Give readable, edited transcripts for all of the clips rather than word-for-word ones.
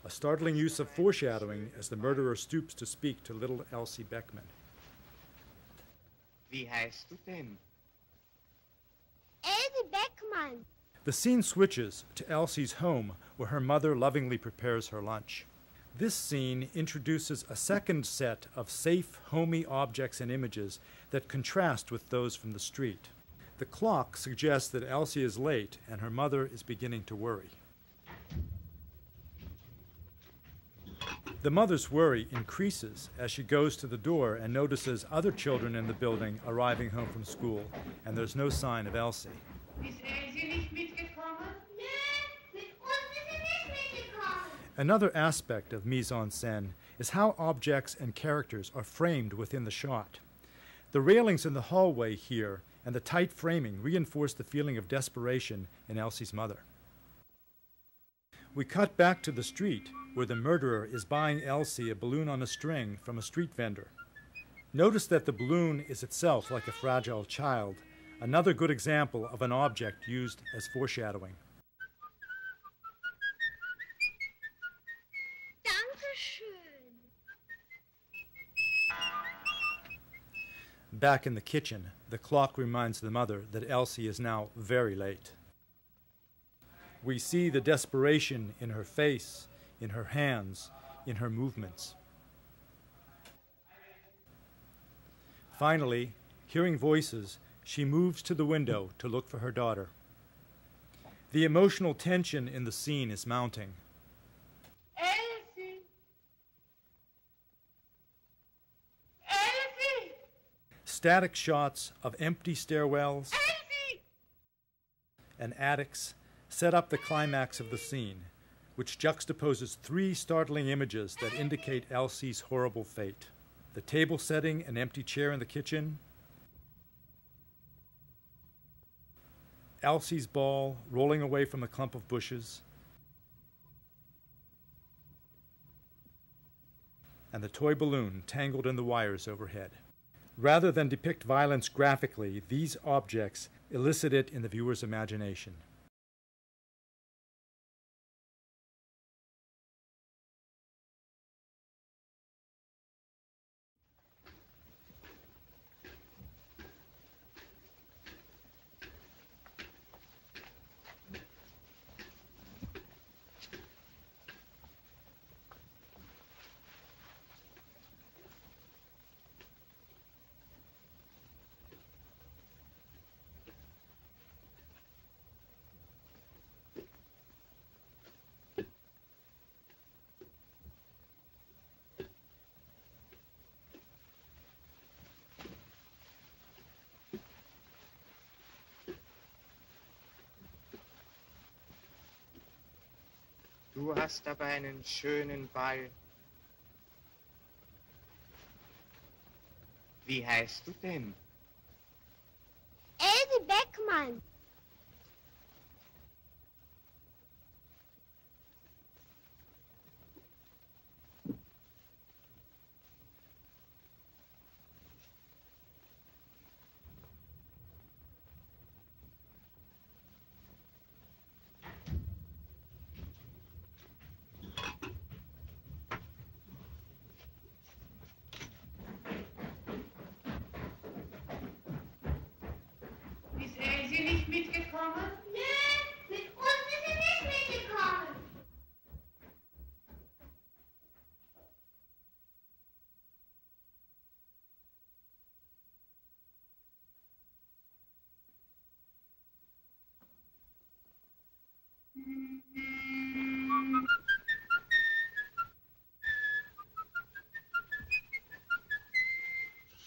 a startling use of foreshadowing as the murderer stoops to speak to little Elsie Beckman. Wie heißt du denn? Elsie Beckman. The scene switches to Elsie's home, where her mother lovingly prepares her lunch. This scene introduces a second set of safe, homey objects and images that contrast with those from the street. The clock suggests that Elsie is late and her mother is beginning to worry. The mother's worry increases as she goes to the door and notices other children in the building arriving home from school, and there's no sign of Elsie. Ist Elsie nicht mitgekommen? Nee, mit uns ist sie nicht mitgekommen. Another aspect of mise-en-scène is how objects and characters are framed within the shot. The railings in the hallway here and the tight framing reinforce the feeling of desperation in Elsie's mother. We cut back to the street, where the murderer is buying Elsie a balloon on a string from a street vendor. Notice that the balloon is itself like a fragile child, another good example of an object used as foreshadowing. Dankeschön. Back in the kitchen, the clock reminds the mother that Elsie is now very late. We see the desperation in her face, in her hands, in her movements. Finally, hearing voices, she moves to the window to look for her daughter. The emotional tension in the scene is mounting. Elsie! Elsie! Static shots of empty stairwells Elsie! and attics set up the climax of the scene, which juxtaposes three startling images that indicate Elsie's horrible fate. The table setting, an empty chair in the kitchen, Elsie's ball rolling away from a clump of bushes, and the toy balloon tangled in the wires overhead. Rather than depict violence graphically, these objects elicit it in the viewer's imagination. Du hast aber einen schönen Ball. Wie heißt du denn? Elsie Beckman. Ist Elsie nicht mitgekommen? Nee, mit uns ist sie nicht mitgekommen.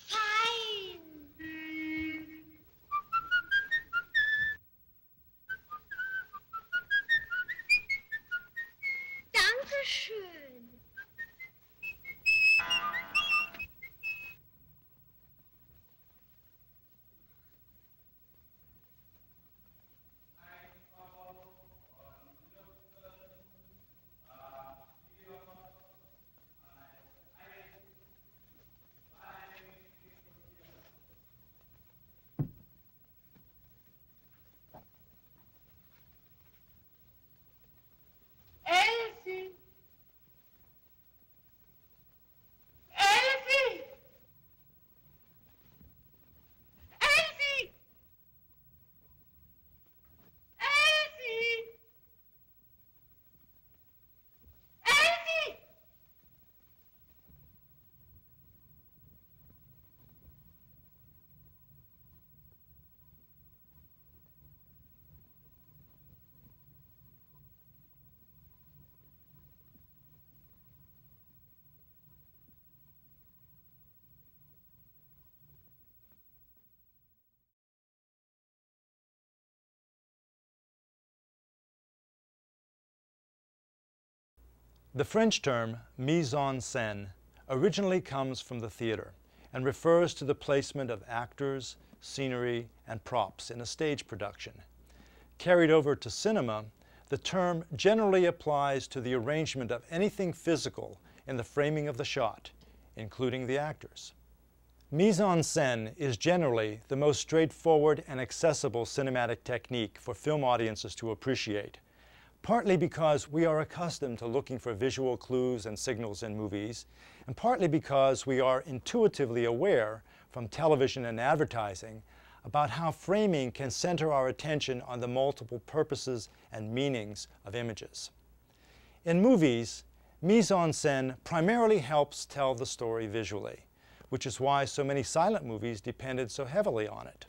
Fein. Dankeschön. Elsie! The French term mise en scène originally comes from the theater and refers to the placement of actors, scenery, and props in a stage production. Carried over to cinema, the term generally applies to the arrangement of anything physical in the framing of the shot, including the actors. Mise en scène is generally the most straightforward and accessible cinematic technique for film audiences to appreciate, partly because we are accustomed to looking for visual clues and signals in movies, and partly because we are intuitively aware from television and advertising about how framing can center our attention on the multiple purposes and meanings of images. In movies, mise en scène primarily helps tell the story visually, which is why so many silent movies depended so heavily on it.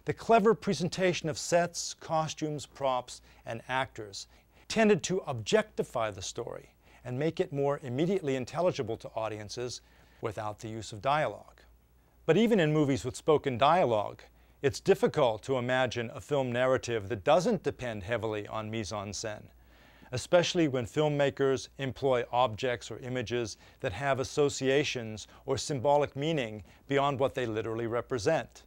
The clever presentation of sets, costumes, props, and actors tended to objectify the story and make it more immediately intelligible to audiences without the use of dialogue. But even in movies with spoken dialogue, it's difficult to imagine a film narrative that doesn't depend heavily on mise en scène, especially when filmmakers employ objects or images that have associations or symbolic meaning beyond what they literally represent.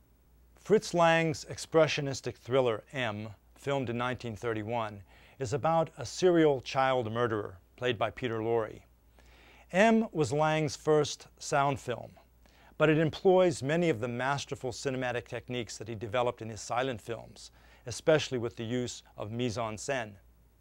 Fritz Lang's expressionistic thriller M, filmed in 1931, is about a serial child murderer played by Peter Lorre. M was Lang's first sound film, but it employs many of the masterful cinematic techniques that he developed in his silent films, especially with the use of mise en scène.